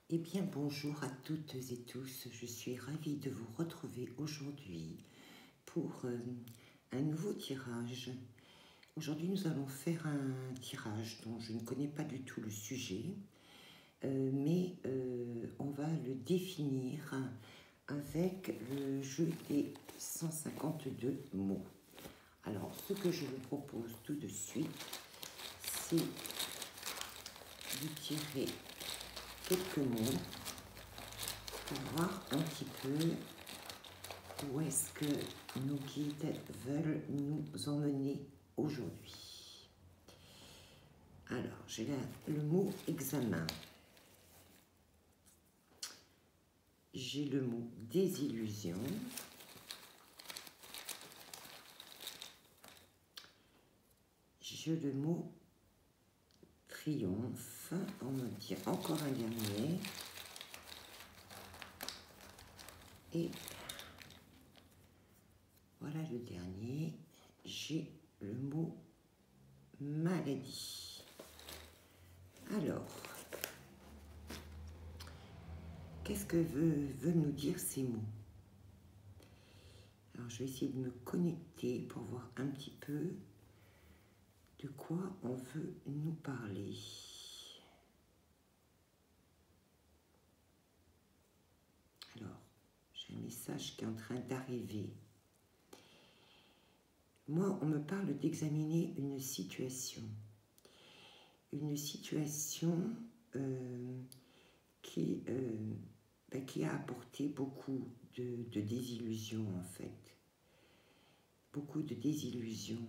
Eh bien, bonjour à toutes et tous. Je suis ravie de vous retrouver aujourd'hui pour un nouveau tirage. Aujourd'hui, nous allons faire un tirage dont je ne connais pas du tout le sujet, mais on va le définir avec le jeu des 152 mots. Alors, ce que je vous propose tout de suite, c'est de tirer quelques mots pour voir un petit peu où est-ce que nos guides veulent nous emmener aujourd'hui. Alors, j'ai là le mot examen. J'ai le mot désillusion. J'ai le mot triomphe. On va dire encore un dernier. Et voilà le dernier. J'ai le mot maladie. Alors, qu'est-ce que veulent nous dire ces mots? Alors, je vais essayer de me connecter pour voir un petit peu de quoi on veut nous parler. Alors, j'ai un message qui est en train d'arriver. Moi, on me parle d'examiner une situation. Une situation qui a apporté beaucoup de désillusions, en fait. Beaucoup de désillusions.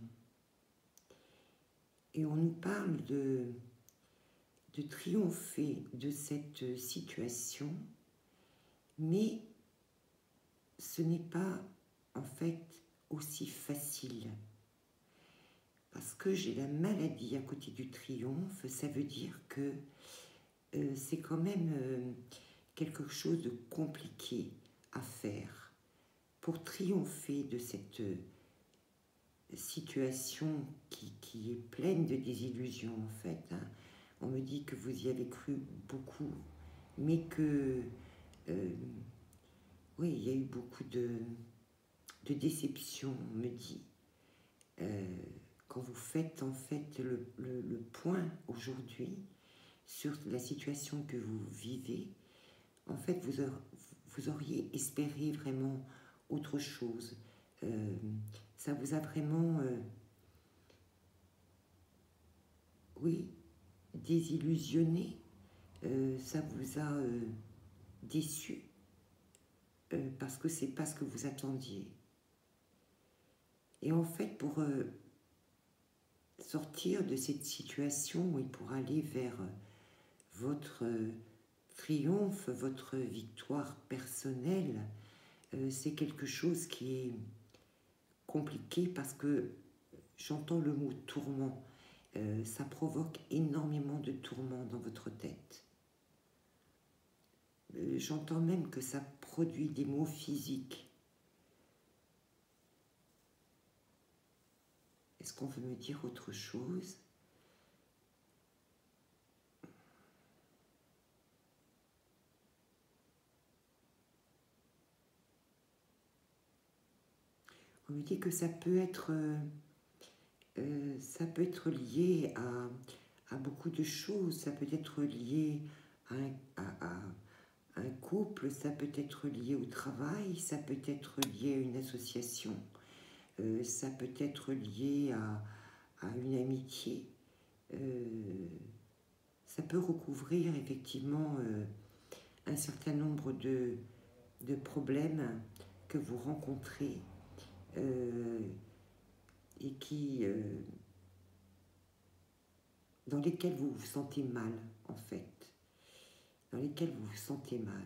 Et on nous parle de triompher de cette situation, mais ce n'est pas, en fait, aussi facile. Parce que j'ai la maladie à côté du triomphe, ça veut dire que c'est quand même quelque chose de compliqué à faire. Pour triompher de cette situation qui est pleine de désillusions, en fait. Hein. On me dit que vous y avez cru beaucoup, mais que, oui, il y a eu beaucoup de déceptions, on me dit. Quand vous faites, en fait, le point aujourd'hui sur la situation que vous vivez, en fait, vous auriez espéré vraiment autre chose. Ça vous a vraiment, oui, désillusionné. Ça vous a déçu parce que c'est pas ce que vous attendiez. Et en fait, pour sortir de cette situation et pour aller vers votre triomphe, votre victoire personnelle, c'est quelque chose qui est compliqué parce que j'entends le mot tourment. Ça provoque énormément de tourments dans votre tête. J'entends même que ça produit des maux physiques. Est-ce qu'on veut me dire autre chose? On me dit que ça peut être lié à beaucoup de choses. Ça peut être lié à un couple, ça peut être lié au travail, ça peut être lié à une association, ça peut être lié à une amitié. Ça peut recouvrir effectivement un certain nombre de problèmes que vous rencontrez et dans lesquels vous vous sentez mal, en fait. Dans lesquels vous vous sentez mal.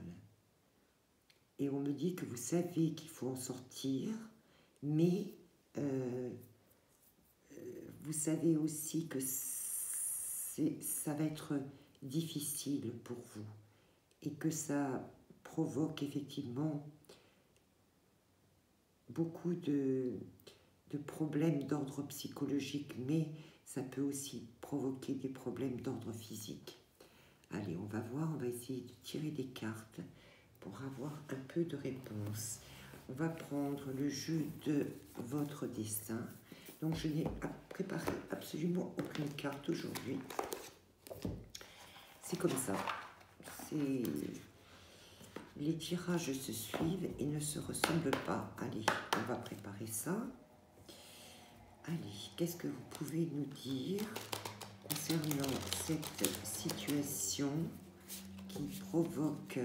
Et on me dit que vous savez qu'il faut en sortir, mais vous savez aussi que ça va être difficile pour vous et que ça provoque effectivement beaucoup de problèmes d'ordre psychologique, mais ça peut aussi provoquer des problèmes d'ordre physique. Allez, on va voir, on va essayer de tirer des cartes pour avoir un peu de réponse. On va prendre le jeu de votre destin. Donc, je n'ai préparé absolument aucune carte aujourd'hui. C'est comme ça. Les tirages se suivent et ne se ressemblent pas. Allez, on va préparer ça. Allez, qu'est-ce que vous pouvez nous dire concernant cette situation qui provoque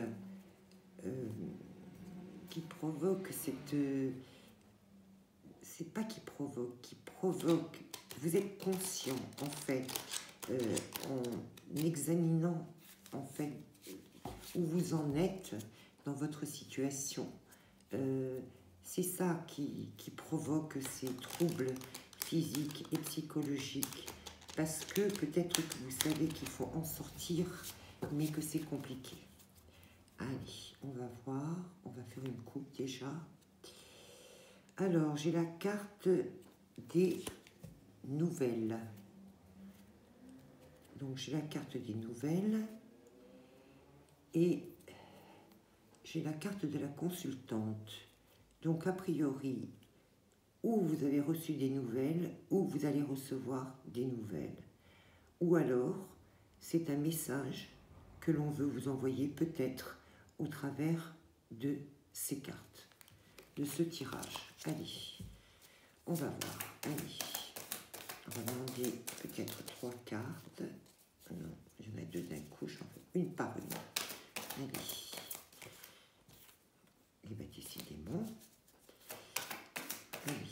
cette... c'est pas qui provoque. Vous êtes conscient, en fait, en examinant, en fait, où vous en êtes dans votre situation. C'est ça qui provoque ces troubles physiques et psychologiques. Parce que peut-être que vous savez qu'il faut en sortir, mais que c'est compliqué. Allez, on va voir. On va faire une coupe déjà. Alors, j'ai la carte des nouvelles. Donc, j'ai la carte des nouvelles. Et j'ai la carte de la consultante. Donc, a priori, ou vous avez reçu des nouvelles, ou vous allez recevoir des nouvelles. Ou alors, c'est un message que l'on veut vous envoyer peut-être au travers de ces cartes, de ce tirage. Allez, on va voir. Allez, on va demander peut-être 3 cartes. Non, il y en a 2 d'un coup, j'en fais une par une. Allez. Et bien, décidément. Allez.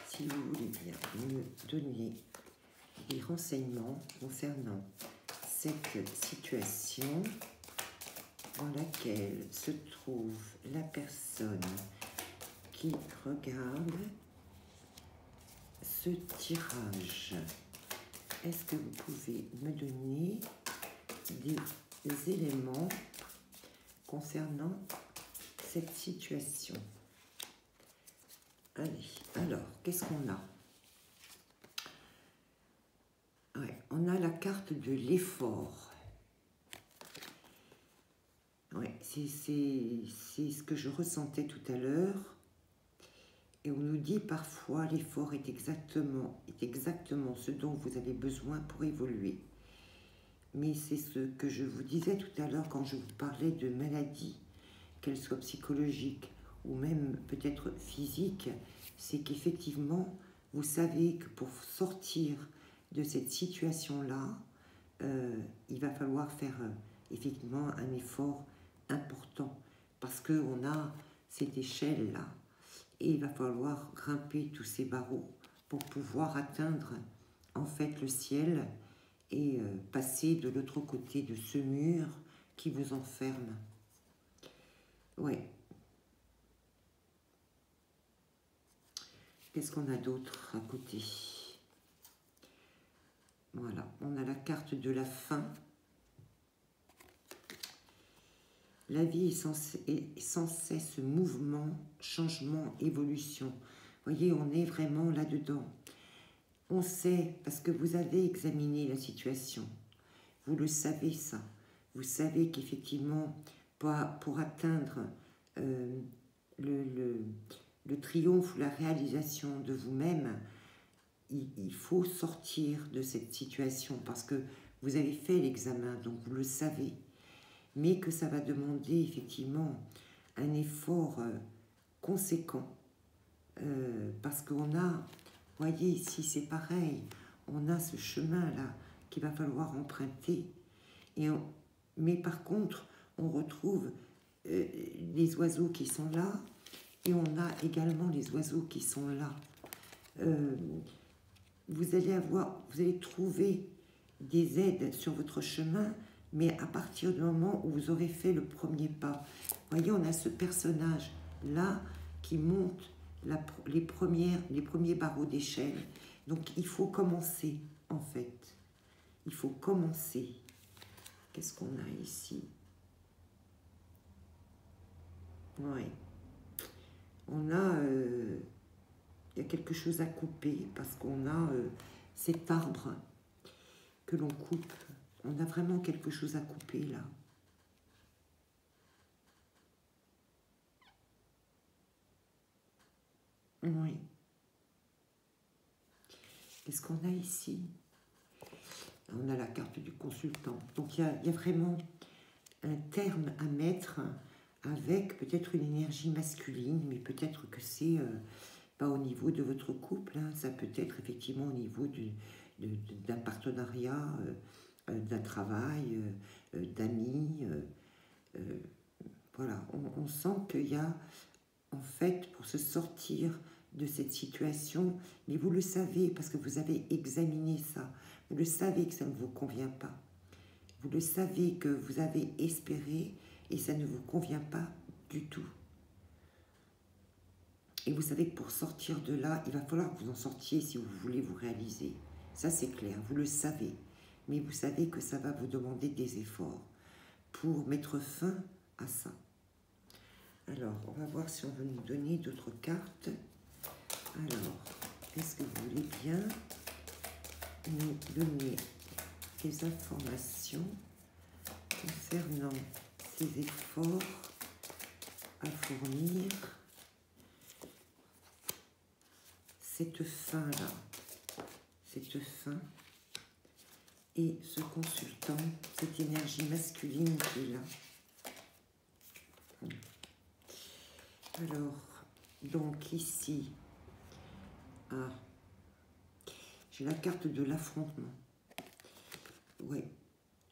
Si vous voulez bien me donner des renseignements concernant cette situation dans laquelle se trouve la personne qui regarde ce tirage. Est-ce que vous pouvez me donner des éléments concernant cette situation? Allez, alors, qu'est-ce qu'on a? Ouais, on a la carte de l'effort. Ouais, c'est ce que je ressentais tout à l'heure. Et on nous dit parfois l'effort est exactement ce dont vous avez besoin pour évoluer. Mais c'est ce que je vous disais tout à l'heure quand je vous parlais de maladies, qu'elles soient psychologiques ou même peut-être physiques, c'est qu'effectivement, vous savez que pour sortir de cette situation-là, il va falloir faire effectivement un effort important parce qu'on a cette échelle-là et il va falloir grimper tous ces barreaux pour pouvoir atteindre en fait le ciel et passer de l'autre côté de ce mur qui vous enferme. Ouais. Qu'est-ce qu'on a d'autre à côté? Voilà, on a la carte de la fin. La vie est sans cesse mouvement, changement, évolution. Vous voyez, on est vraiment là-dedans. On sait, parce que vous avez examiné la situation. Vous le savez, ça. Vous savez qu'effectivement, pour atteindre le triomphe ou la réalisation de vous-même, il faut sortir de cette situation parce que vous avez fait l'examen, donc vous le savez, mais que ça va demander effectivement un effort conséquent parce qu'on a, voyez ici c'est pareil, on a ce chemin-là qu'il va falloir emprunter, mais par contre on retrouve les oiseaux qui sont là et on a également les oiseaux qui sont là. Vous allez trouver des aides sur votre chemin, mais à partir du moment où vous aurez fait le premier pas. Vous voyez, on a ce personnage-là qui monte les premiers barreaux d'échelle. Donc, il faut commencer, en fait. Il faut commencer. Qu'est-ce qu'on a ici? Oui. On a... il y a quelque chose à couper parce qu'on a cet arbre que l'on coupe. On a vraiment quelque chose à couper là. Oui. Qu'est-ce qu'on a ici? On a la carte du consultant. Donc il y a vraiment un terme à mettre avec peut-être une énergie masculine, mais peut-être que c'est pas au niveau de votre couple, hein. Ça peut être effectivement au niveau d'un partenariat, d'un travail, d'amis. Voilà, on sent qu'il y a, en fait, pour se sortir de cette situation, mais vous le savez, parce que vous avez examiné ça, vous le savez que ça ne vous convient pas. Vous le savez que vous avez espéré et ça ne vous convient pas du tout. Et vous savez que pour sortir de là, il va falloir que vous en sortiez si vous voulez vous réaliser. Ça, c'est clair, vous le savez. Mais vous savez que ça va vous demander des efforts pour mettre fin à ça. Alors, on va voir si on veut nous donner d'autres cartes. Alors, est-ce que vous voulez bien nous donner des informations concernant ces efforts à fournir, cette fin-là, cette fin, et ce consultant, cette énergie masculine qui est là. Alors, donc ici, j'ai la carte de l'affrontement. Ouais.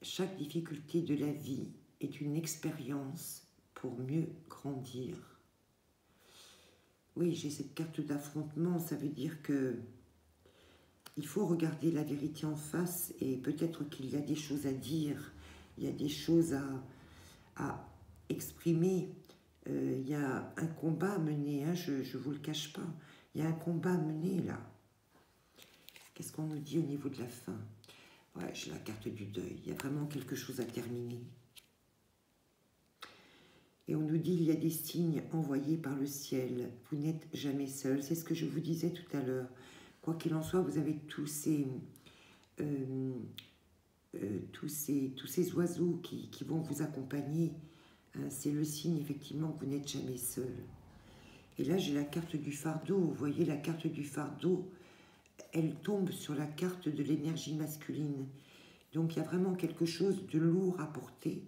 Chaque difficulté de la vie est une expérience pour mieux grandir. Oui, j'ai cette carte d'affrontement, ça veut dire que il faut regarder la vérité en face et peut-être qu'il y a des choses à dire, il y a des choses à exprimer. Il y a un combat à mener, hein, je ne vous le cache pas. Il y a un combat à mener là. Qu'est-ce qu'on nous dit au niveau de la fin? Ouais, j'ai la carte du deuil. Il y a vraiment quelque chose à terminer. Et on nous dit il y a des signes envoyés par le ciel. Vous n'êtes jamais seul. C'est ce que je vous disais tout à l'heure. Quoi qu'il en soit, vous avez tous ces oiseaux qui vont vous accompagner. C'est le signe effectivement que vous n'êtes jamais seul. Et là, j'ai la carte du fardeau. Vous voyez, la carte du fardeau, elle tombe sur la carte de l'énergie masculine. Donc, il y a vraiment quelque chose de lourd à porter.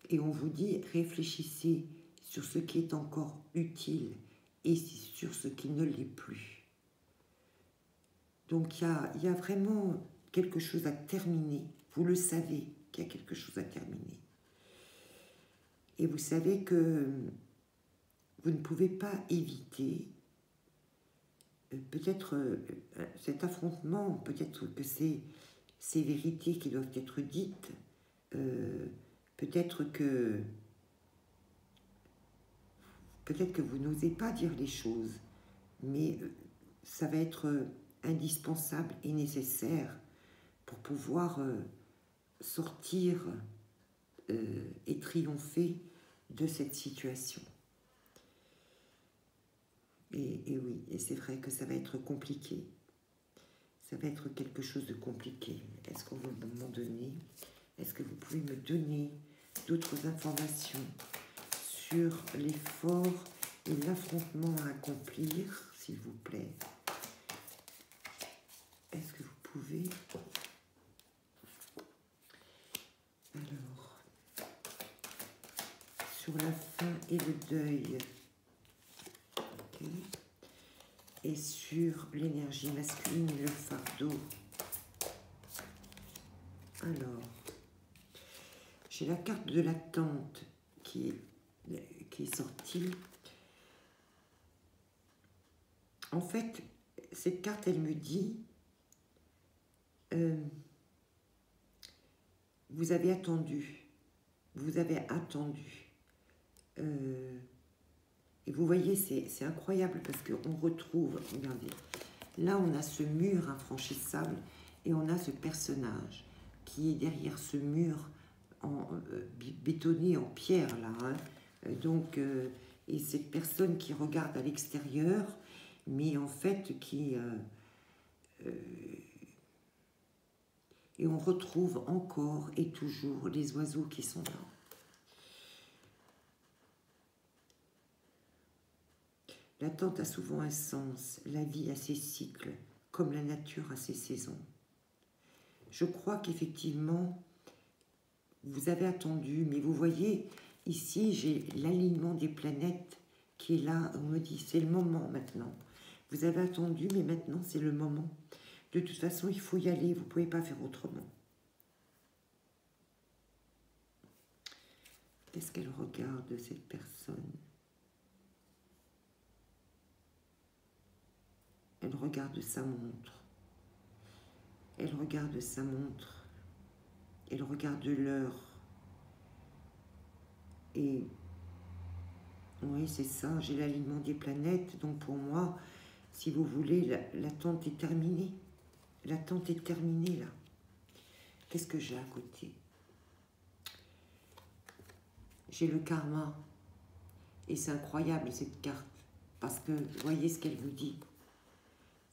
Et on vous dit, réfléchissez sur ce qui est encore utile et sur ce qui ne l'est plus. Donc, il y a vraiment quelque chose à terminer. Vous le savez qu'il y a quelque chose à terminer. Et vous savez que vous ne pouvez pas éviter peut-être cet affrontement, peut-être que c'est ces vérités qui doivent être dites, peut-être que vous n'osez pas dire les choses, mais ça va être indispensable et nécessaire pour pouvoir sortir et triompher de cette situation. Et oui, et c'est vrai que ça va être compliqué. Ça va être quelque chose de compliqué. Est-ce qu'on veut m'en donner? Est-ce que vous pouvez me donner d'autres informations sur l'effort et l'affrontement à accomplir, s'il vous plaît? Est-ce que vous pouvez? Alors, sur la fin et le deuil, okay. Et sur l'énergie masculine et le fardeau. Alors, j'ai la carte de l'attente qui est sortie. En fait, cette carte, elle me dit vous avez attendu. Vous avez attendu. Et vous voyez, c'est incroyable parce qu'on retrouve, regardez, là on a ce mur infranchissable et on a ce personnage qui est derrière ce mur bétonné en pierre là. Hein. Donc, et cette personne qui regarde à l'extérieur, mais en fait qui Et on retrouve encore et toujours les oiseaux qui sont là. L'attente a souvent un sens, la vie a ses cycles, comme la nature a ses saisons. Je crois qu'effectivement, vous avez attendu, mais vous voyez, ici, j'ai l'alignement des planètes qui est là. On me dit, c'est le moment maintenant. Vous avez attendu, mais maintenant, c'est le moment. De toute façon, il faut y aller, vous ne pouvez pas faire autrement. Qu'est-ce qu'elle regarde, cette personne? Elle regarde sa montre. Elle regarde sa montre. Elle regarde l'heure. Et oui, c'est ça, j'ai l'alignement des planètes. Donc pour moi, si vous voulez, l'attente est terminée. L'attente est terminée, là. Qu'est-ce que j'ai à côté? J'ai le karma. Et c'est incroyable, cette carte. Parce que, voyez ce qu'elle vous dit.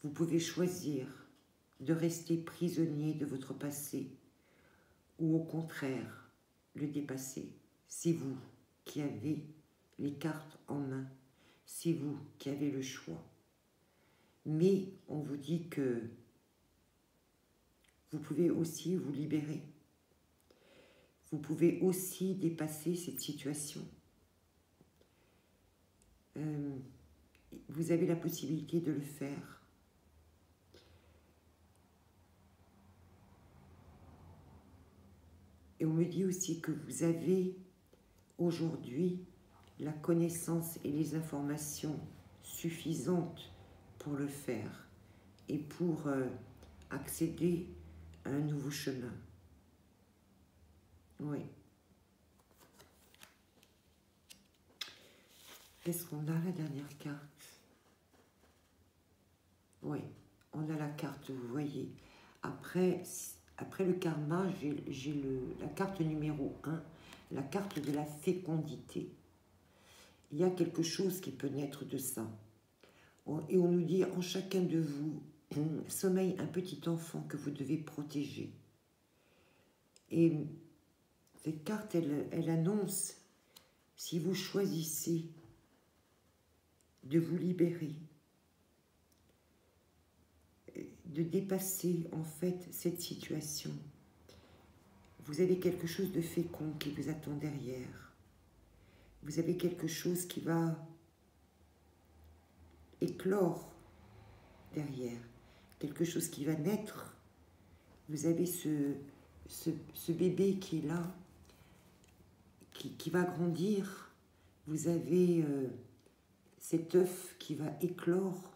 Vous pouvez choisir de rester prisonnier de votre passé ou au contraire, le dépasser. C'est vous qui avez les cartes en main. C'est vous qui avez le choix. Mais on vous dit que vous pouvez aussi vous libérer. Vous pouvez aussi dépasser cette situation. Vous avez la possibilité de le faire. Et on me dit aussi que vous avez aujourd'hui la connaissance et les informations suffisantes pour le faire et pour accéder à un nouveau chemin. Oui. Qu'est-ce qu'on a, la dernière carte? Oui, on a la carte, vous voyez. Après le karma, j'ai la carte numéro 1, la carte de la fécondité. Il y a quelque chose qui peut naître de ça. Et on nous dit, en chacun de vous, sommeille un petit enfant que vous devez protéger. Et cette carte, elle annonce, si vous choisissez de vous libérer, de dépasser en fait cette situation, vous avez quelque chose de fécond qui vous attend derrière. Vous avez quelque chose qui va éclore derrière, quelque chose qui va naître. Vous avez ce bébé qui est là, qui va grandir. Vous avez cet œuf qui va éclore.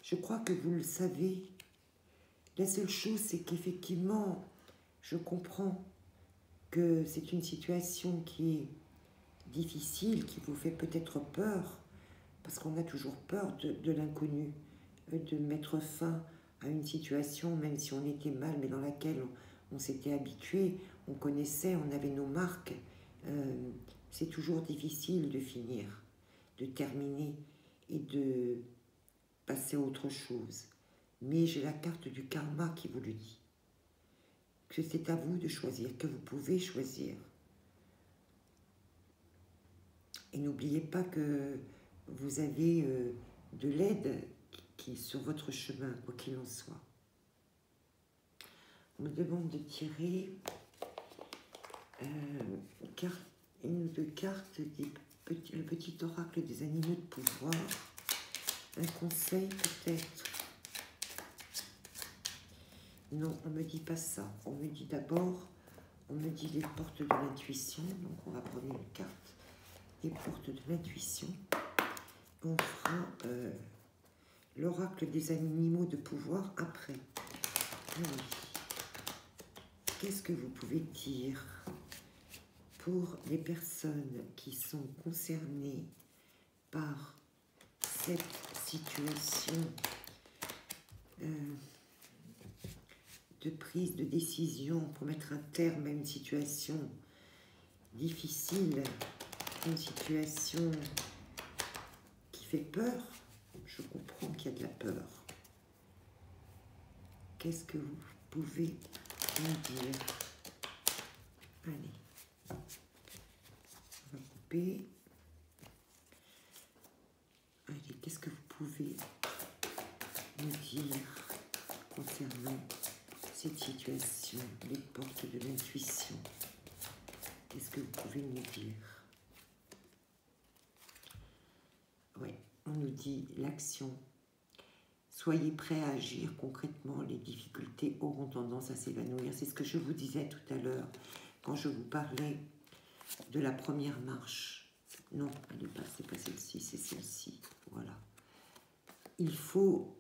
Je crois que vous le savez. La seule chose, c'est qu'effectivement, je comprends que c'est une situation qui est difficile, qui vous fait peut-être peur, parce qu'on a toujours peur de l'inconnu, de mettre fin à une situation, même si on était mal, mais dans laquelle on s'était habitué, on connaissait, on avait nos marques. C'est toujours difficile de finir, de terminer et de passer à autre chose. Mais j'ai la carte du karma qui vous le dit. Que c'est à vous de choisir, que vous pouvez choisir. Et n'oubliez pas que vous avez de l'aide qui est sur votre chemin, quoi qu'il en soit. On me demande de tirer une ou deux cartes, le petit oracle des animaux de pouvoir. Un conseil peut-être. Non, on ne me dit pas ça. On me dit d'abord, on me dit les portes de l'intuition. Donc on va prendre une carte, les portes de l'intuition. On fera l'oracle des animaux de pouvoir après. Oui. Qu'est-ce que vous pouvez dire pour les personnes qui sont concernées par cette situation de prise de décision pour mettre un terme à une situation difficile, une situation qui fait peur, qu'il y a de la peur. Qu'est-ce que vous pouvez me dire? Allez, on va couper. Allez, qu'est-ce que vous pouvez me dire concernant cette situation, les portes de l'intuition? Qu'est-ce que vous pouvez me dire? Oui, on nous dit l'action. Soyez prêts à agir concrètement, les difficultés auront tendance à s'évanouir. C'est ce que je vous disais tout à l'heure quand je vous parlais de la première marche. Non, elle n'est pas, c'est pas celle-ci, c'est celle-ci. Voilà. Il faut...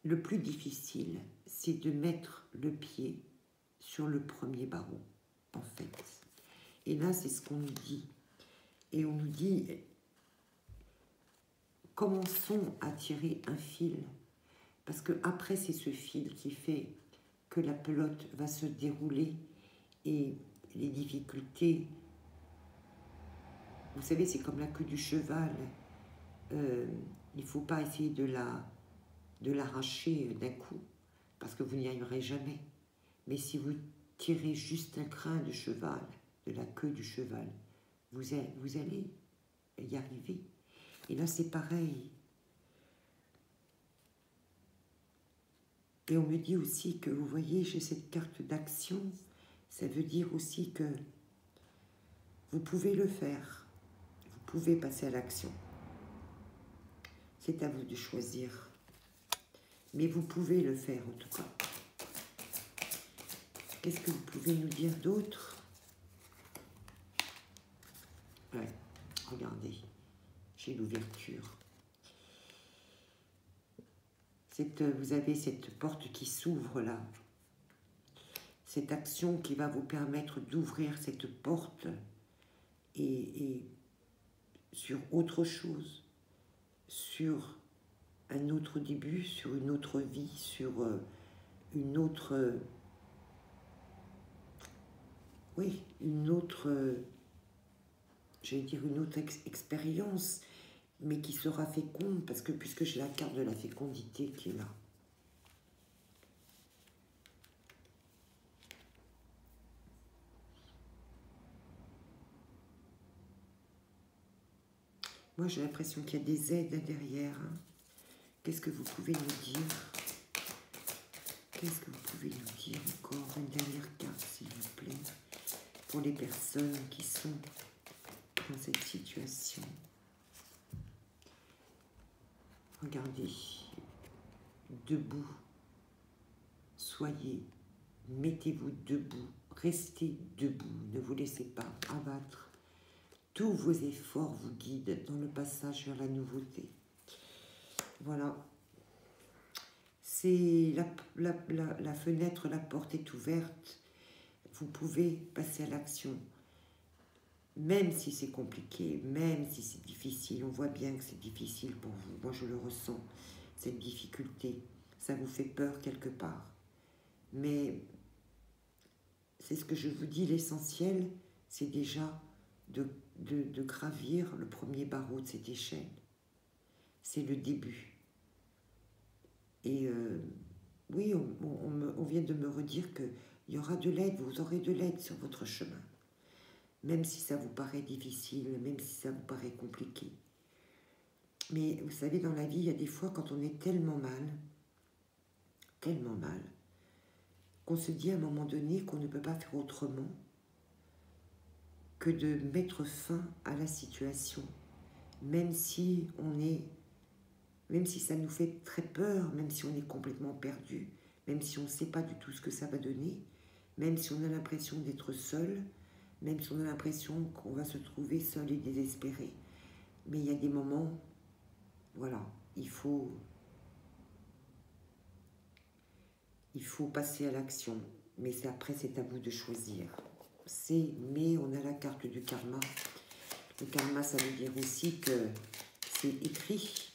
Le plus difficile, c'est de mettre le pied sur le premier barreau, en fait. Et là, c'est ce qu'on nous dit. Et on nous dit... Commençons à tirer un fil, parce que après c'est ce fil qui fait que la pelote va se dérouler et les difficultés, vous savez, c'est comme la queue du cheval, il ne faut pas essayer de l'arracher d'un coup, parce que vous n'y arriverez jamais. Mais si vous tirez juste un crin de cheval, de la queue du cheval, vous allez y arriver. Et là, c'est pareil. Et on me dit aussi que, vous voyez, j'ai cette carte d'action. Ça veut dire aussi que vous pouvez le faire. Vous pouvez passer à l'action. C'est à vous de choisir. Mais vous pouvez le faire, en tout cas. Qu'est-ce que vous pouvez nous dire d'autre? Ouais, regardez. J'ai l'ouverture. Vous avez cette porte qui s'ouvre là. Cette action qui va vous permettre d'ouvrir cette porte et sur autre chose, sur un autre début, sur une autre vie, sur une autre... oui, une autre... j'allais dire une autre expérience, mais qui sera féconde, parce que puisque j'ai la carte de la fécondité qui est là. Moi, j'ai l'impression qu'il y a des aides derrière. Hein. Qu'est-ce que vous pouvez nous dire? Qu'est-ce que vous pouvez nous dire encore? Une dernière carte, s'il vous plaît, pour les personnes qui sont dans cette situation. Regardez, debout, soyez, mettez-vous debout, restez debout, ne vous laissez pas abattre. Tous vos efforts vous guident dans le passage vers la nouveauté. Voilà. C'est la fenêtre, la porte est ouverte. Vous pouvez passer à l'action. Même si c'est compliqué, même si c'est difficile, on voit bien que c'est difficile pour vous. Moi, je le ressens, cette difficulté. Ça vous fait peur quelque part. Mais c'est ce que je vous dis, l'essentiel, c'est déjà de gravir le premier barreau de cette échelle. C'est le début. Et oui, on vient de me redire qu'il y aura de l'aide, vous aurez de l'aide sur votre chemin. Même si ça vous paraît difficile, même si ça vous paraît compliqué. Mais vous savez, dans la vie, il y a des fois quand on est tellement mal, qu'on se dit à un moment donné qu'on ne peut pas faire autrement que de mettre fin à la situation, même si ça nous fait très peur, même si on est complètement perdu, même si on ne sait pas du tout ce que ça va donner, même si on a l'impression d'être seul, même si on a l'impression qu'on va se trouver seul et désespéré. Mais il y a des moments, voilà, il faut passer à l'action. Mais après, c'est à vous de choisir. Mais on a la carte du karma. Le karma, ça veut dire aussi que c'est écrit.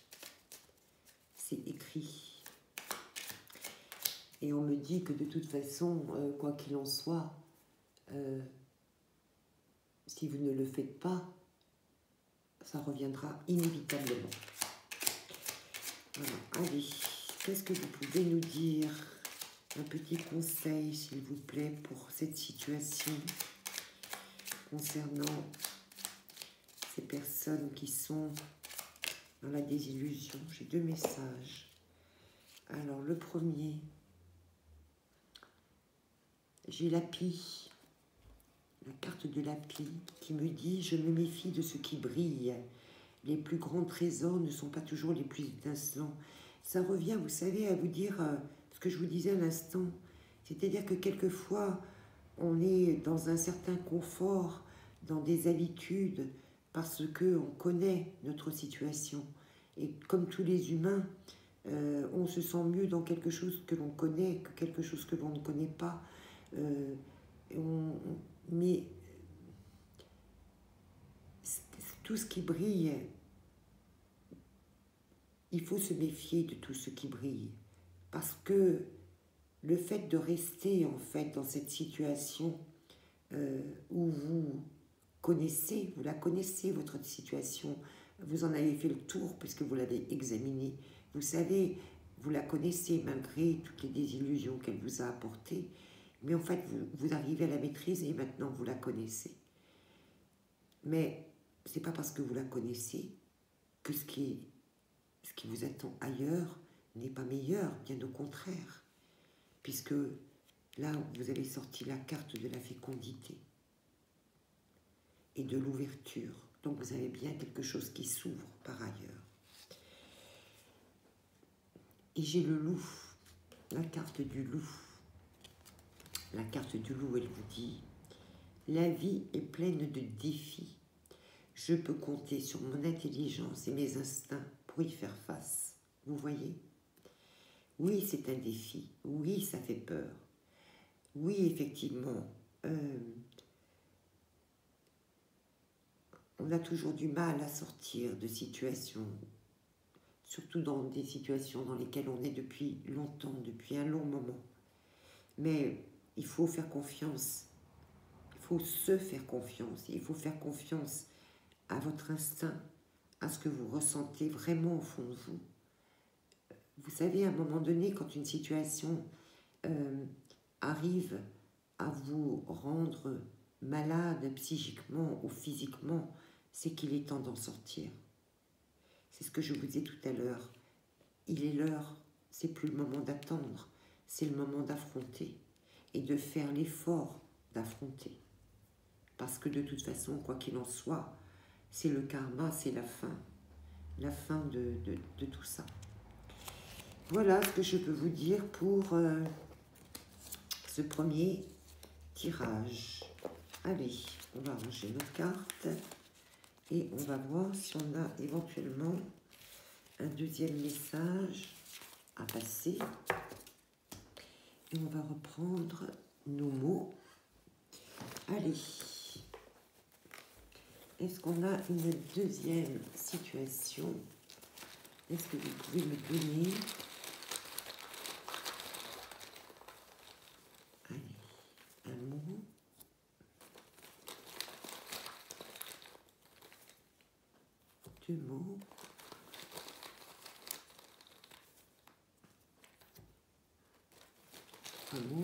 C'est écrit. Et on me dit que de toute façon, quoi qu'il en soit, si vous ne le faites pas, ça reviendra inévitablement. Allez, qu'est-ce que vous pouvez nous dire? Un petit conseil, s'il vous plaît, pour cette situation concernant ces personnes qui sont dans la désillusion. J'ai 2 messages. Alors, le premier, j'ai la pie, la carte de la pie, qui me dit « Je me méfie de ce qui brille. Les plus grands trésors ne sont pas toujours les plus étincelants. » Ça revient, vous savez, à vous dire ce que je vous disais à l'instant. C'est-à-dire que quelquefois, on est dans un certain confort, dans des habitudes, parce qu'on connaît notre situation. Et comme tous les humains, on se sent mieux dans quelque chose que l'on connaît que quelque chose que l'on ne connaît pas. Mais tout ce qui brille, il faut se méfier de tout ce qui brille. Parce que le fait de rester en fait dans cette situation où vous la connaissez, votre situation, vous en avez fait le tour puisque vous l'avez examinée, vous savez, vous la connaissez malgré toutes les désillusions qu'elle vous a apportées, mais en fait vous arrivez à la maîtrise et maintenant vous la connaissez. Mais c'est pas parce que vous la connaissez que ce qui vous attend ailleurs n'est pas meilleur, bien au contraire, puisque là vous avez sorti la carte de la fécondité et de l'ouverture. Donc vous avez bien quelque chose qui s'ouvre par ailleurs. Et j'ai le loup, la carte du loup. La carte du loup, elle vous dit « La vie est pleine de défis. Je peux compter sur mon intelligence et mes instincts pour y faire face. » Vous voyez? Oui, c'est un défi. Oui, ça fait peur. Oui, effectivement, on a toujours du mal à sortir de situations, surtout dans des situations dans lesquelles on est depuis longtemps, depuis un long moment. Mais il faut faire confiance, il faut se faire confiance, il faut faire confiance à votre instinct, à ce que vous ressentez vraiment au fond de vous. Vous savez, à un moment donné, quand une situation arrive à vous rendre malade psychiquement ou physiquement, c'est qu'il est temps d'en sortir. C'est ce que je vous disais tout à l'heure. Il est l'heure, c'est plus le moment d'attendre, c'est le moment d'affronter et de faire l'effort d'affronter. Parce que de toute façon, quoi qu'il en soit, c'est le karma, c'est la fin de tout ça. Voilà ce que je peux vous dire pour ce premier tirage. Allez, on va ranger nos cartes et on va voir si on a éventuellement un deuxième message à passer. Et on va reprendre nos mots. Allez. Est-ce qu'on a une deuxième situation? Est-ce que vous pouvez me donner? Allez, un mot. Deux mots. Un mot.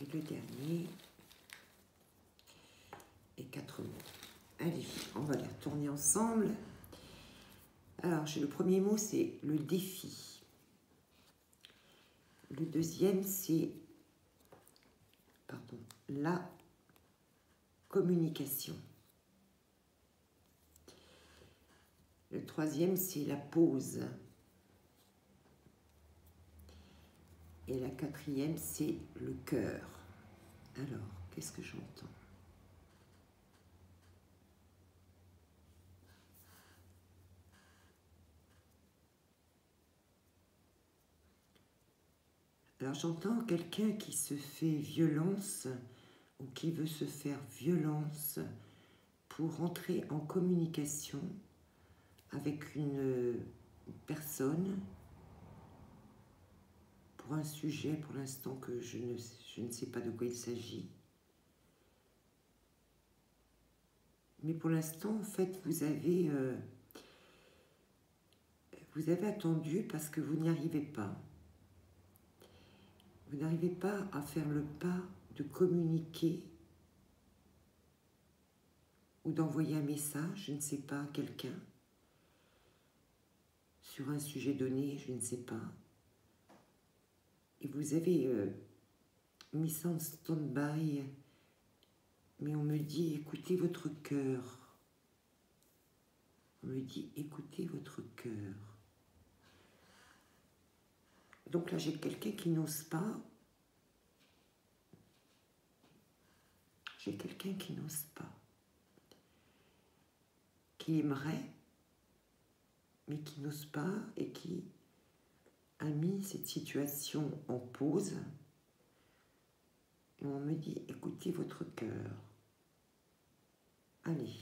Et le dernier. Et 4 mots. Allez, on va les retourner ensemble. Alors, le premier mot, c'est le défi. Le deuxième, c'est la communication. Le troisième, c'est la pause. Et la quatrième, c'est le cœur. Alors, qu'est-ce que j'entends? Alors, j'entends quelqu'un qui se fait violence ou qui veut se faire violence pour entrer en communication avec une personne pour un sujet, pour l'instant, que je ne sais pas de quoi il s'agit. Mais pour l'instant, en fait, vous avez Vous avez attendu parce que vous n'y arrivez pas. Vous n'arrivez pas à faire le pas de communiquer ou d'envoyer un message, je ne sais pas, à quelqu'un, sur un sujet donné, je ne sais pas. Et vous avez mis ça en stand-by, mais on me dit, écoutez votre cœur. On me dit, écoutez votre cœur. Donc là, j'ai quelqu'un qui n'ose pas. J'ai quelqu'un qui n'ose pas. Qui aimerait, mais qui n'ose pas et qui a mis cette situation en pause. Et on me dit, écoutez votre cœur. Allez,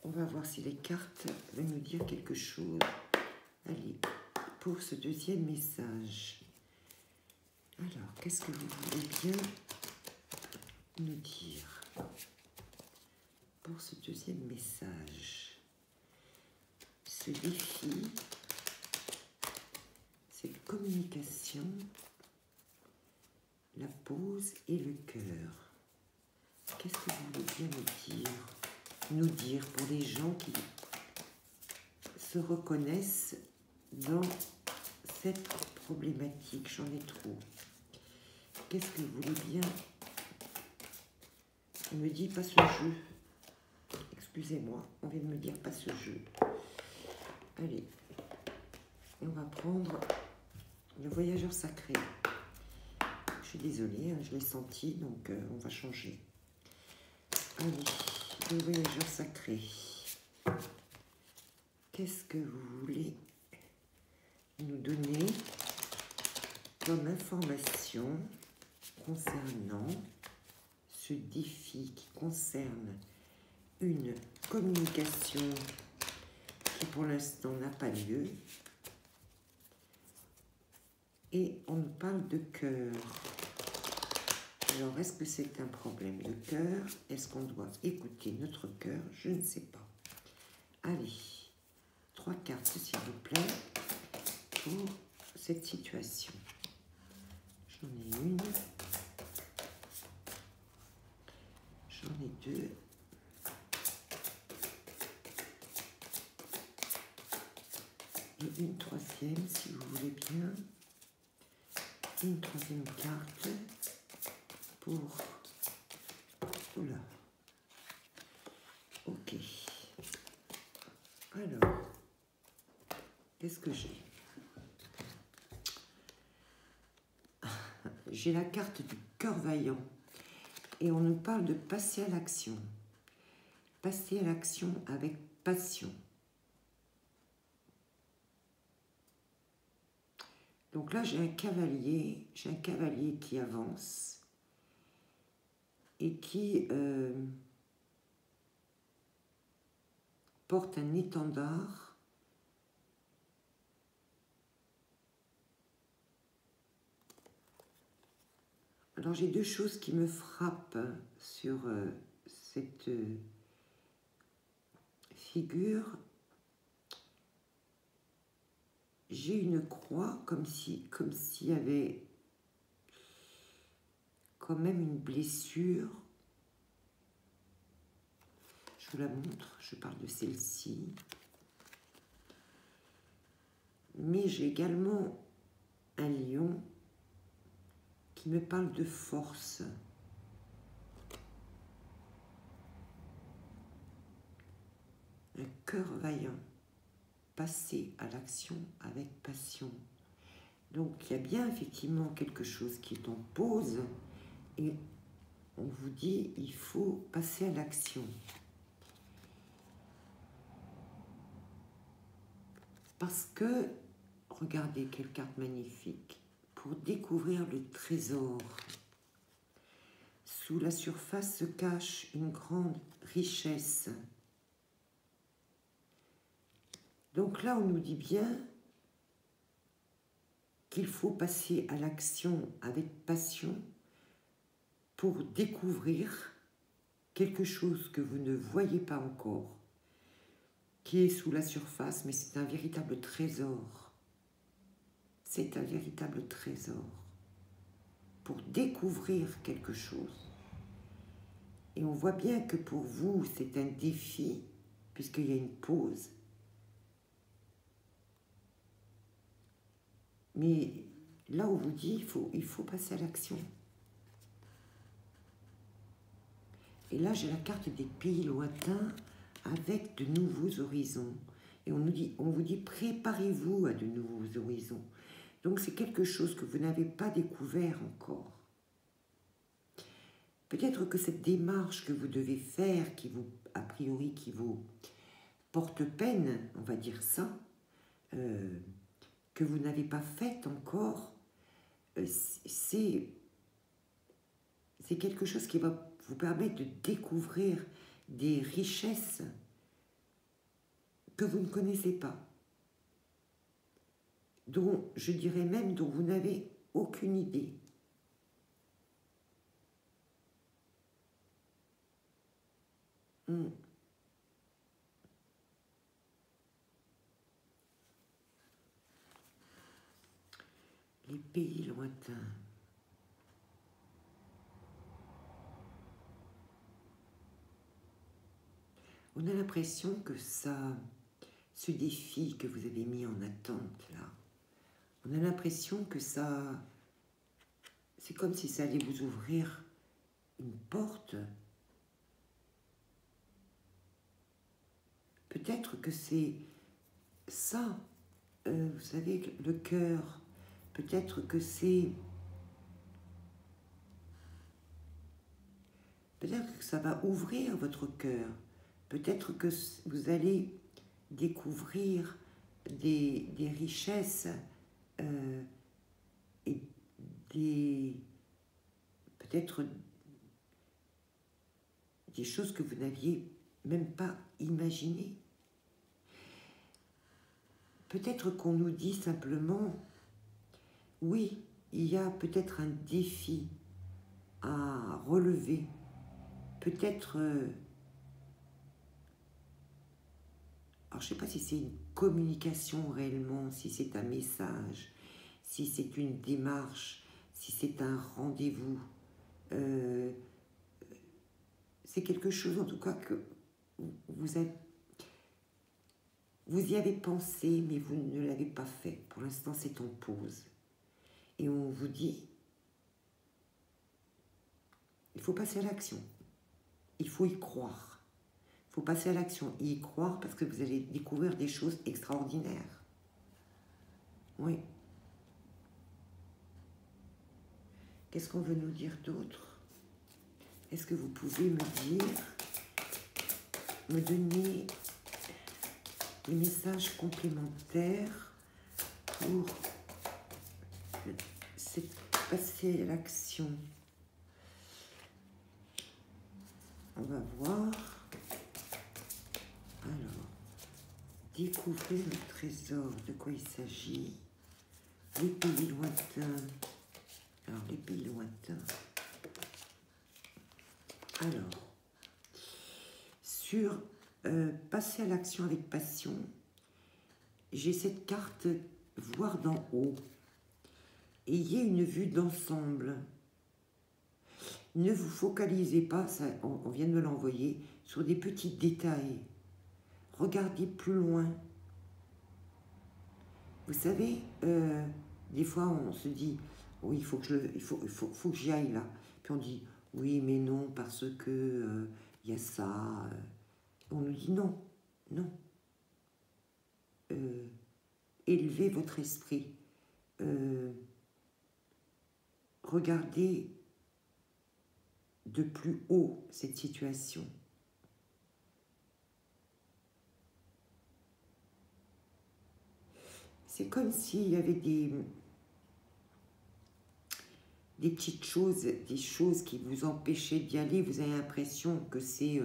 on va voir si les cartes veulent nous dire quelque chose. Allez, pour ce deuxième message. Alors, qu'est-ce que vous voulez bien nous dire pour ce deuxième message? Ce défi, cette communication, la pause et le cœur. Qu'est-ce que vous voulez bien nous dire pour les gens qui se reconnaissent dans cette problématique? J'en ai trop. Qu'est-ce que vous voulez bien? On me dit pas ce jeu. Excusez-moi, on vient de me dire pas ce jeu. Allez, on va prendre le voyageur sacré. Je suis désolée, hein, je l'ai senti, donc on va changer. Allez, le voyageur sacré. Qu'est-ce que vous voulez nous donner comme information concernant ce défi qui concerne une communication qui pour l'instant n'a pas lieu? Et on nous parle de cœur. Alors, est-ce que c'est un problème de cœur? Est-ce qu'on doit écouter notre cœur? Je ne sais pas. Allez, 3 cartes, s'il vous plaît, pour cette situation. J'en ai une. J'en ai 2. Et une troisième, si vous voulez bien. Une troisième carte pour... Oula. Ok. Alors, qu'est-ce que j'ai? J'ai la carte du cœur vaillant. Et on nous parle de passer à l'action. Passer à l'action avec passion. Donc là, j'ai un cavalier qui avance et qui porte un étendard Alors j'ai deux choses qui me frappent sur cette figure. J'ai une croix comme s'il y avait quand même une blessure. Je vous la montre, je parle de celle-ci. Mais j'ai également un lion qui me parle de force. Un cœur vaillant, passer à l'action avec passion. Donc il y a bien effectivement quelque chose qui est en pause et on vous dit il faut passer à l'action. Parce que, regardez quelle carte magnifique, pour découvrir le trésor. Sous la surface se cache une grande richesse. Donc là, on nous dit bien qu'il faut passer à l'action avec passion pour découvrir quelque chose que vous ne voyez pas encore. qui est sous la surface, mais c'est un véritable trésor. C'est un véritable trésor pour découvrir quelque chose. Et on voit bien que pour vous, c'est un défi, puisqu'il y a une pause. Mais là, on vous dit, il faut passer à l'action. Et là, j'ai la carte des pays lointains avec de nouveaux horizons. Et on vous dit, préparez-vous à de nouveaux horizons. Donc, c'est quelque chose que vous n'avez pas découvert encore. Peut-être que cette démarche que vous devez faire, qui vous, a priori, qui vous porte peine, on va dire ça, que vous n'avez pas faite encore, c'est quelque chose qui va vous permettre de découvrir des richesses que vous ne connaissez pas, dont je dirais même dont vous n'avez aucune idée. Les pays lointains. On a l'impression que ce défi que vous avez mis en attente là, on a l'impression que ça, c'est comme si ça allait vous ouvrir une porte. Peut-être que c'est ça, vous savez, le cœur. Peut-être que c'est... Peut-être que ça va ouvrir votre cœur. Peut-être que vous allez découvrir des richesses et peut-être des choses que vous n'aviez même pas imaginées. Peut-être qu'on nous dit simplement, oui, il y a peut-être un défi à relever. Peut-être... alors, je ne sais pas si c'est une communication réellement, si c'est un message, si c'est une démarche, si c'est un rendez-vous. C'est quelque chose, en tout cas, que vous y avez pensé, mais vous ne l'avez pas fait. Pour l'instant, c'est en pause. Et on vous dit, il faut passer à l'action. Il faut y croire. Il faut passer à l'action et y croire parce que vous allez découvrir des choses extraordinaires. Oui. Qu'est-ce qu'on veut nous dire d'autre? Est-ce que vous pouvez me donner des messages complémentaires pour passer à l'action? On va voir. Alors, découvrir le trésor. De quoi il s'agit? Les pays lointains. Alors, les pays lointains. Alors, sur passer à l'action avec passion, j'ai cette carte voir d'en haut. Ayez une vue d'ensemble. Ne vous focalisez pas, ça, on vient de me l'envoyer, sur des petits détails. Regardez plus loin. Vous savez, des fois on se dit, oui, il faut que j'y aille là. Puis on dit, oui, mais non, parce que y a ça. On nous dit non, non. Élevez votre esprit. Regardez de plus haut cette situation. C'est comme s'il y avait des petites choses, des choses qui vous empêchaient d'y aller. Vous avez l'impression que c'est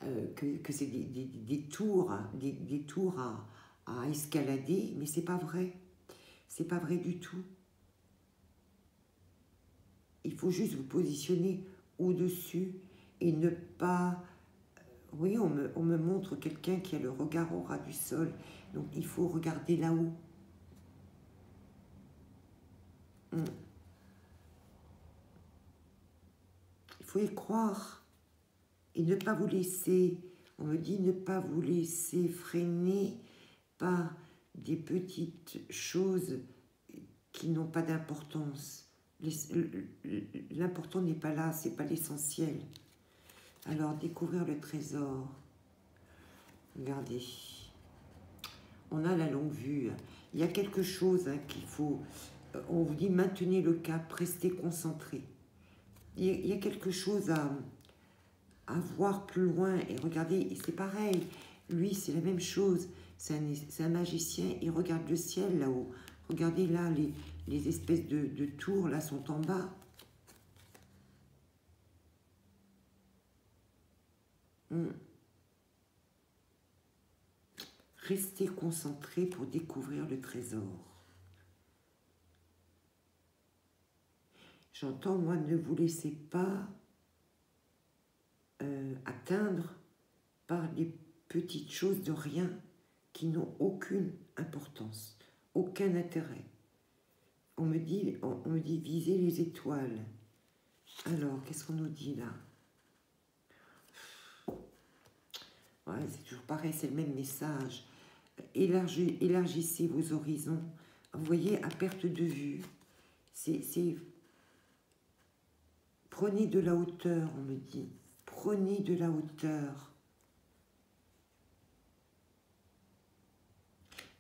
des tours à escalader, mais c'est pas vrai. C'est pas vrai du tout. Il faut juste vous positionner au-dessus et ne pas Oui, on me montre quelqu'un qui a le regard au ras du sol. Donc, il faut regarder là-haut. Il faut y croire. Et ne pas vous laisser, on me dit ne pas vous laisser freiner par des petites choses qui n'ont pas d'importance. L'important n'est pas là, c'est pas l'essentiel. Alors, découvrir le trésor. Regardez. On a la longue vue. Il y a quelque chose qu'il faut... On vous dit maintenez le cap, restez concentré. Il y a quelque chose à voir plus loin. Et regardez, et c'est pareil. Lui, c'est la même chose. C'est un magicien, il regarde le ciel là-haut. Regardez là, les espèces de tours là sont en bas. Restez concentré pour découvrir le trésor. J'entends, moi, ne vous laissez pas atteindre par des petites choses de rien qui n'ont aucune importance, aucun intérêt. On me dit viser les étoiles. Alors, qu'est-ce qu'on nous dit là? Ouais, c'est toujours pareil, c'est le même message. Élargissez vos horizons. Vous voyez, à perte de vue. Prenez de la hauteur, on me dit. Prenez de la hauteur.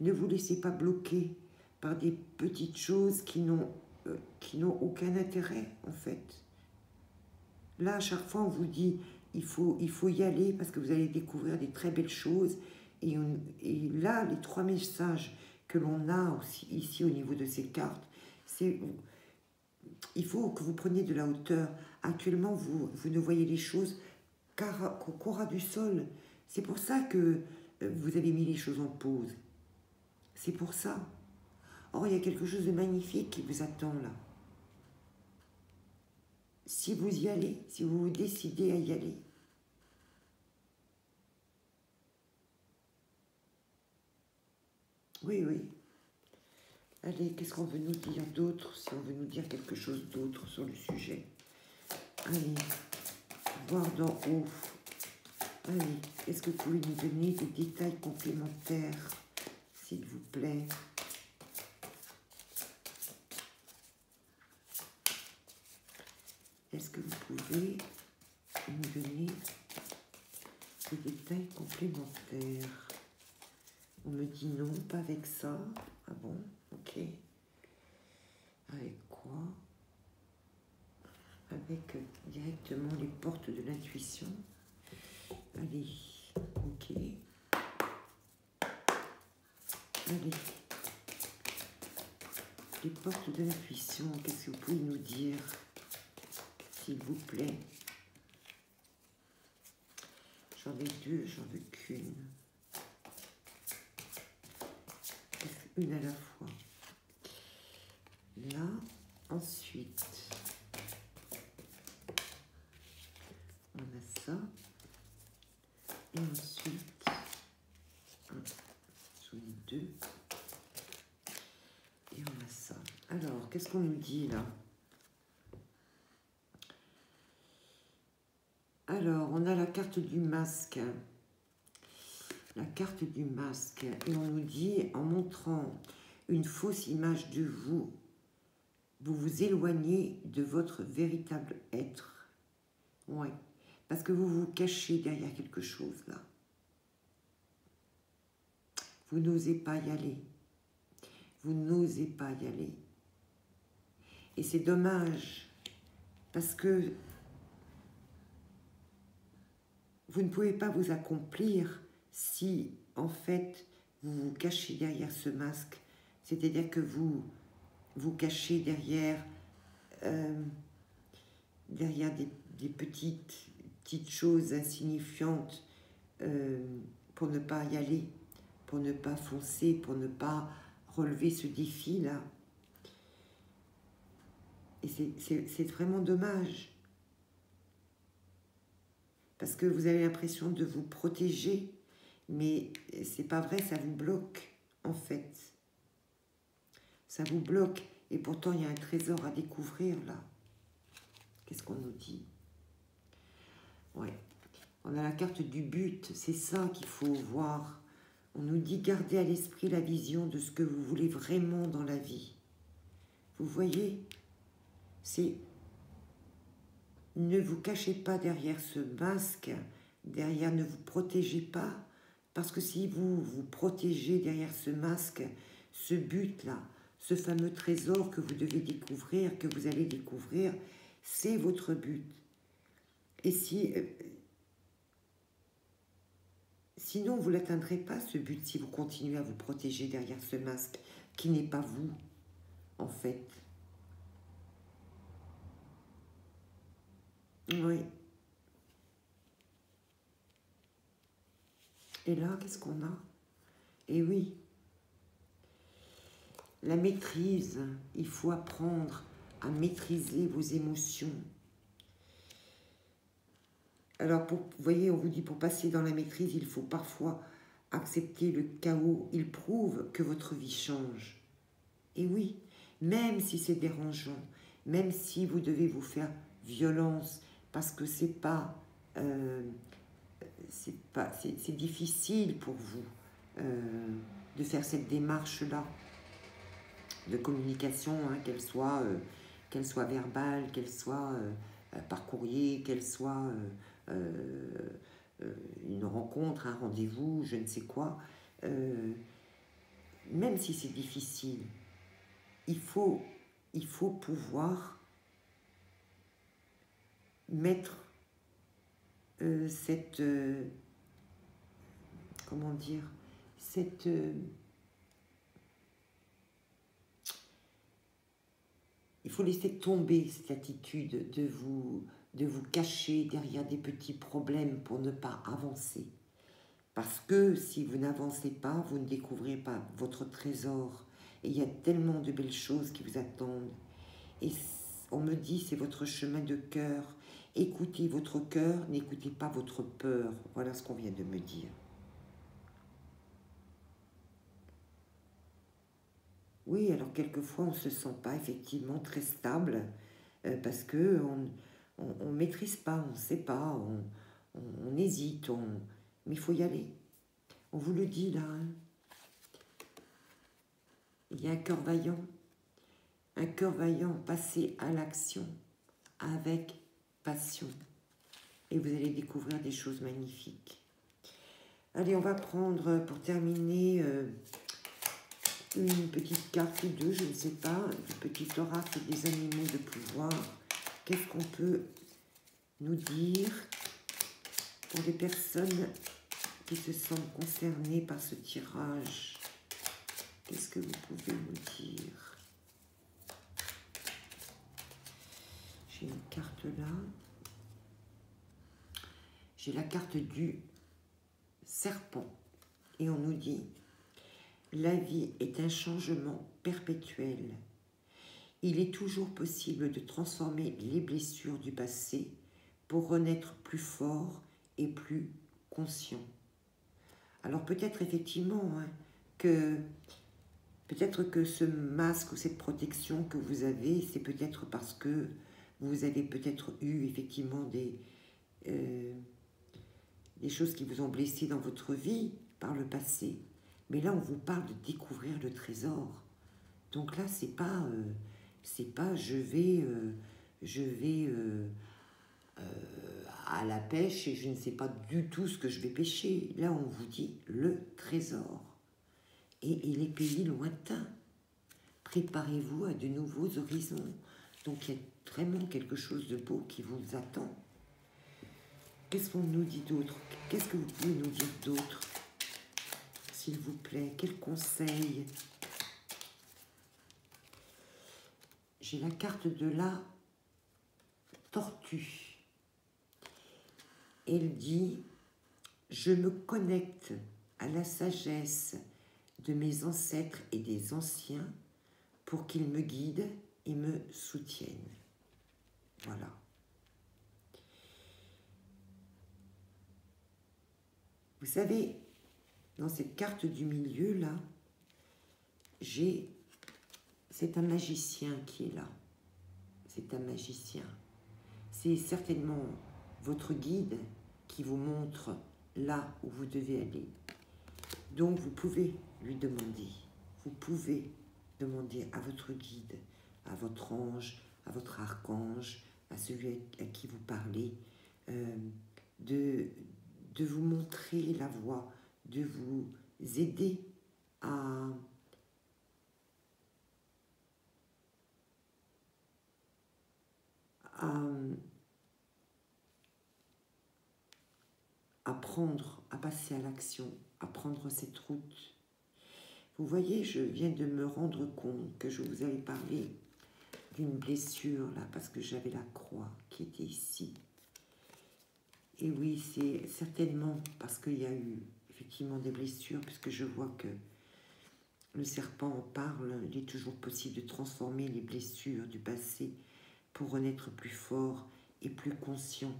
Ne vous laissez pas bloquer par des petites choses qui n'ont aucun intérêt, en fait. Là, à chaque fois, on vous dit, il faut y aller parce que vous allez découvrir des très belles choses. Et là, les 3 messages que l'on a aussi, ici au niveau de ces cartes, c'est... Il faut que vous preniez de la hauteur. Actuellement, vous ne voyez les choses qu'au ras du sol. C'est pour ça que vous avez mis les choses en pause. C'est pour ça. Or, il y a quelque chose de magnifique qui vous attend là. Si vous y allez, si vous vous décidez à y aller. Oui, oui. Allez, qu'est-ce qu'on veut nous dire d'autre, si on veut nous dire quelque chose d'autre sur le sujet? Allez, voir d'en haut. Allez, est-ce que vous pouvez nous donner des détails complémentaires, s'il vous plaît? Est-ce que vous pouvez nous donner des détails complémentaires? On me dit non, pas avec ça. Ah bon, ok. Avec quoi? Avec directement les portes de l'intuition. Allez, ok. Allez. Les portes de l'intuition, qu'est-ce que vous pouvez nous dire, s'il vous plaît? J'en ai 2, j'en veux qu'une. Une à la fois. Là, ensuite, on a ça. Et ensuite, j'en ai 2. Et on a ça. Alors, qu'est-ce qu'on nous dit là? Alors, on a la carte du masque. La carte du masque. Et on nous dit, en montrant une fausse image de vous, vous vous éloignez de votre véritable être. Oui, parce que vous vous cachez derrière quelque chose là. Vous n'osez pas y aller. Vous n'osez pas y aller. Et c'est dommage, parce que vous ne pouvez pas vous accomplir si, en fait, vous vous cachez derrière ce masque. C'est-à-dire que vous vous cachez derrière, des petites choses insignifiantes pour ne pas y aller, pour ne pas foncer, pour ne pas relever ce défi-là. Et c'est vraiment dommage. parce que vous avez l'impression de vous protéger, mais c'est pas vrai, ça vous bloque, en fait. Ça vous bloque, et pourtant il y a un trésor à découvrir, là. Qu'est-ce qu'on nous dit? Ouais. On a la carte du but, c'est ça qu'il faut voir. On nous dit gardez à l'esprit la vision de ce que vous voulez vraiment dans la vie. Vous voyez, c'est ne vous cachez pas derrière ce masque, ne vous protégez pas, parce que si vous vous protégez derrière ce masque, ce but-là, ce fameux trésor que vous devez découvrir, que vous allez découvrir, c'est votre but. Et sinon, vous ne l'atteindrez pas, ce but, si vous continuez à vous protéger derrière ce masque, qui n'est pas vous, en fait. Oui. Et là, qu'est-ce qu'on a? Et oui, la maîtrise, il faut apprendre à maîtriser vos émotions. Alors, vous voyez, on vous dit pour passer dans la maîtrise, il faut parfois accepter le chaos. Il prouve que votre vie change. Et oui, même si c'est dérangeant, même si vous devez vous faire violence, parce que c'est difficile pour vous de faire cette démarche-là de communication, hein, qu'elle soit verbale, qu'elle soit par courrier, qu'elle soit une rencontre, un rendez-vous, je ne sais quoi. Même si c'est difficile, il faut pouvoir mettre comment dire, il faut laisser tomber cette attitude de vous cacher derrière des petits problèmes pour ne pas avancer. Parce que si vous n'avancez pas, vous ne découvrez pas votre trésor. Et il y a tellement de belles choses qui vous attendent. Et on me dit, c'est votre chemin de cœur. Écoutez votre cœur, n'écoutez pas votre peur. Voilà ce qu'on vient de me dire. Oui, alors quelquefois on ne se sent pas effectivement très stable parce que on maîtrise pas, on ne sait pas, on hésite, mais il faut y aller. On vous le dit là, hein. Il y a un cœur vaillant, passez à l'action avec passion et vous allez découvrir des choses magnifiques. Allez, on va prendre pour terminer une petite carte ou deux, je ne sais pas, du petit oracle des animaux de pouvoir. Qu'est-ce qu'on peut nous dire pour les personnes qui se sentent concernées par ce tirage? Qu'est-ce que vous pouvez nous dire? J'ai une carte là. J'ai la carte du serpent. Et on nous dit: la vie est un changement perpétuel. Il est toujours possible de transformer les blessures du passé pour renaître plus fort et plus conscient. Alors peut-être effectivement hein, peut-être que ce masque ou cette protection que vous avez, c'est peut-être parce que vous avez peut-être eu effectivement des choses qui vous ont blessé dans votre vie par le passé. Mais là, on vous parle de découvrir le trésor. Donc là, c'est pas je vais à la pêche et je ne sais pas du tout ce que je vais pêcher. Là, on vous dit le trésor. Et les pays lointains. Préparez-vous à de nouveaux horizons. Donc, il y a vraiment quelque chose de beau qui vous attend. Qu'est-ce qu'on nous dit d'autre? Qu'est-ce que vous pouvez nous dire d'autre? S'il vous plaît, quel conseil? J'ai la carte de la tortue. Elle dit: je me connecte à la sagesse de mes ancêtres et des anciens pour qu'ils me guident et me soutiennent. Voilà. Vous savez, dans cette carte du milieu, là, c'est un magicien qui est là. C'est un magicien. C'est certainement votre guide qui vous montre là où vous devez aller. Donc, vous pouvez lui demander. Vous pouvez demander à votre guide, à votre ange, à votre archange, à celui à qui vous parlez, de vous montrer la voie, de vous aider à apprendre à passer à l'action, à prendre cette route. Vous voyez, je viens de me rendre compte que je vous avais parlé d'une blessure, là, parce que j'avais la croix qui était ici. Et oui, c'est certainement parce qu'il y a eu effectivement des blessures, puisque je vois que le serpent en parle. Il est toujours possible de transformer les blessures du passé pour renaître plus fort et plus conscient.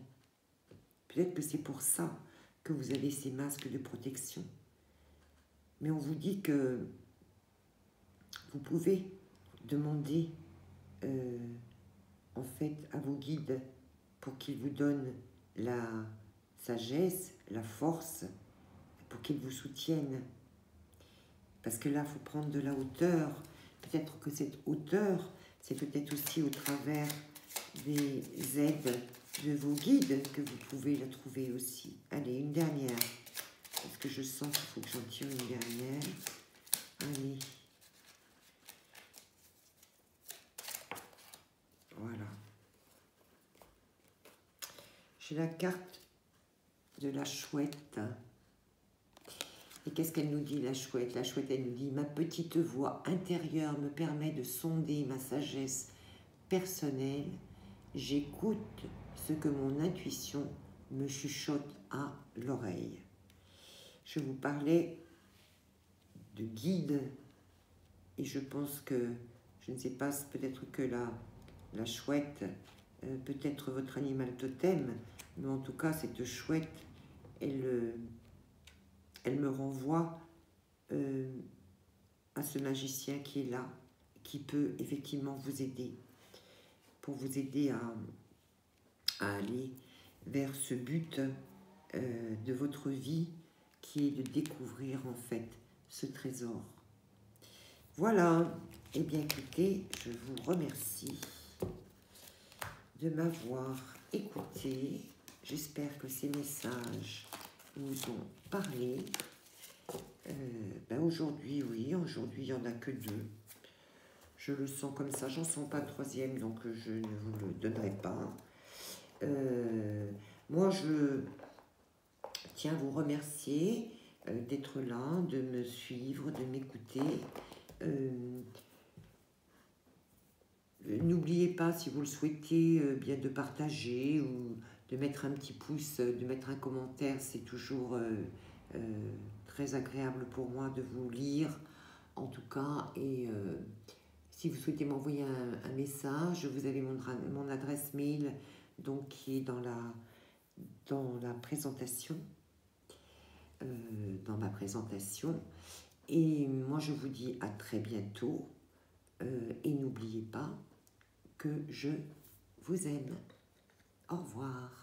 Peut-être que c'est pour ça que vous avez ces masques de protection. Mais on vous dit que vous pouvez demander en fait à vos guides pour qu'ils vous donnent la sagesse, la force, pour qu'ils vous soutiennent. Parce que là, il faut prendre de la hauteur. Peut-être que cette hauteur, c'est peut-être aussi au travers des aides de vos guides que vous pouvez la trouver aussi. Allez, une dernière. Parce que je sens qu'il faut que j'en tire une dernière. Allez. Voilà. J'ai la carte de la chouette. Et qu'est-ce qu'elle nous dit, la chouette? La chouette, elle nous dit « Ma petite voix intérieure me permet de sonder ma sagesse personnelle. J'écoute ce que mon intuition me chuchote à l'oreille. » Je vous parlais de guide. Et je pense que, je ne sais pas, peut-être que la chouette peut être votre animal totem. Mais en tout cas, cette chouette, elle me renvoie à ce magicien qui est là, qui peut effectivement vous aider, pour vous aider à aller vers ce but de votre vie, qui est de découvrir en fait ce trésor. Voilà, et bien écoutez, je vous remercie de m'avoir écouté. J'espère que ces messages vous ont parlé. Aujourd'hui, oui, aujourd'hui, il n'y en a que 2. Je le sens comme ça, j'en sens pas de 3e, donc je ne vous le donnerai pas. Moi, je tiens à vous remercier d'être là, de me suivre, de m'écouter. N'oubliez pas, si vous le souhaitez, bien de partager ou de mettre un petit pouce, de mettre un commentaire. C'est toujours très agréable pour moi de vous lire, en tout cas. Et si vous souhaitez m'envoyer un message, vous avez mon adresse mail, donc qui est dans la présentation, dans ma présentation. Et moi, je vous dis à très bientôt. Et n'oubliez pas que je vous aime. Au revoir.